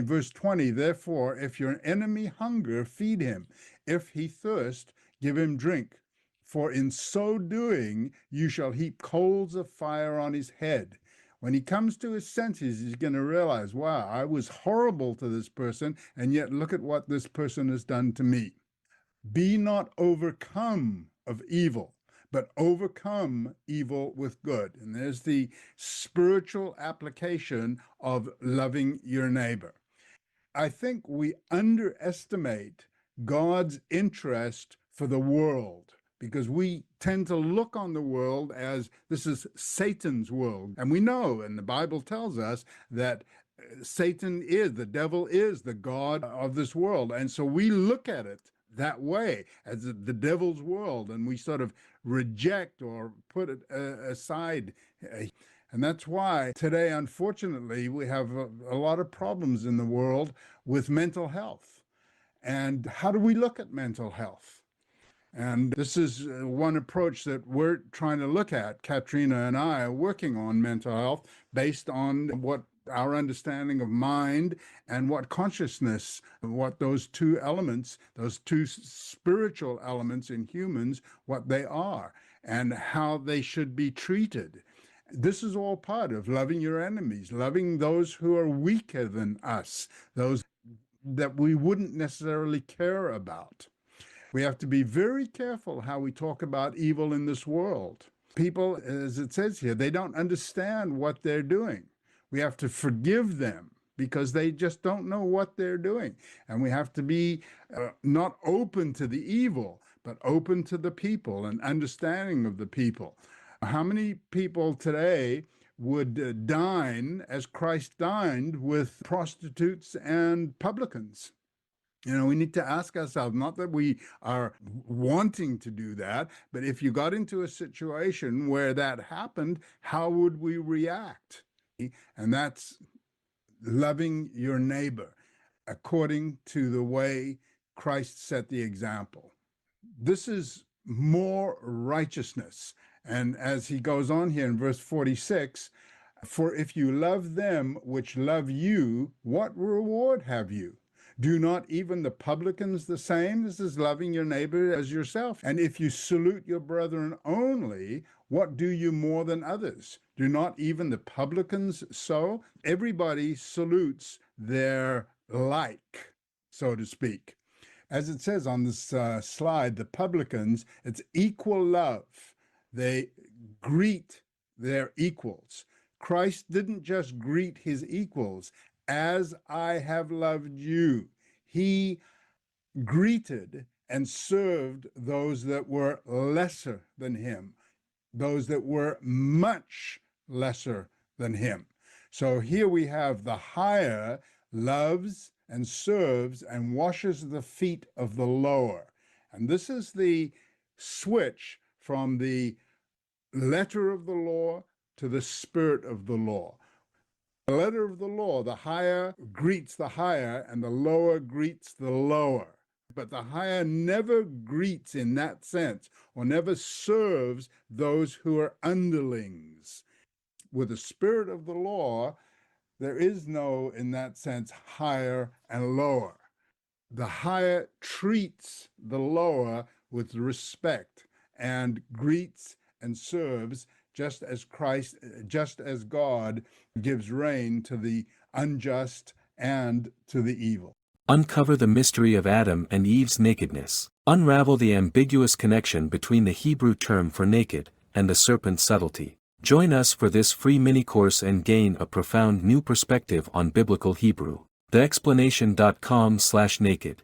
verse 20, therefore, if your enemy hunger, feed him. If he thirst, give him drink. For in so doing, you shall heap coals of fire on his head. When he comes to his senses, he's going to realize, wow, I was horrible to this person, and yet look at what this person has done to me. Be not overcome of evil, but overcome evil with good. And there's the spiritual application of loving your neighbor. I think we underestimate God's interest for the world, because we tend to look on the world as this is Satan's world. And we know, and the Bible tells us, that the devil is the god of this world. And so we look at it that way, as the devil's world, and we sort of reject or put it aside. And that's why today, unfortunately, we have a lot of problems in the world with mental health. And how do we look at mental health? And this is one approach that we're trying to look at. Katrina and I are working on mental health based on what our understanding of mind and what consciousness, what those two elements, those two spiritual elements in humans, what they are and how they should be treated. This is all part of loving your enemies, loving those who are weaker than us, those that we wouldn't necessarily care about. We have to be very careful how we talk about evil in this world. People, as it says here, they don't understand what they're doing. We have to forgive them because they just don't know what they're doing. And we have to be not open to the evil, but open to the people and understanding of the people. How many people today would dine as Christ dined with prostitutes and publicans? We need to ask ourselves, not that we are wanting to do that, but if you got into a situation where that happened, how would we react? And that's loving your neighbor according to the way Christ set the example. This is more righteousness. And as he goes on here in verse 46, for if you love them which love you, what reward have you? Do not even the publicans the same? This is loving your neighbor as yourself. And if you salute your brethren only, what do you more than others? Do not even the publicans so? Everybody salutes their like, so to speak. As it says on this slide, the publicans, it's equal love. They greet their equals. Christ didn't just greet his equals. As I have loved you. He greeted and served those that were lesser than him, those that were much lesser than him. So here we have the higher loves and serves and washes the feet of the lower. And this is the switch from the letter of the law to the spirit of the law. The letter of the law, the higher greets the higher and the lower greets the lower. But the higher never greets in that sense or never serves those who are underlings. With the spirit of the law, there is no, in that sense, higher and lower. The higher treats the lower with respect and greets and serves just as God gives rain to the unjust and to the evil. Uncover the mystery of Adam and Eve's nakedness. Unravel the ambiguous connection between the Hebrew term for naked and the serpent's subtlety. Join us for this free mini-course and gain a profound new perspective on biblical Hebrew. TheExplanation.com/naked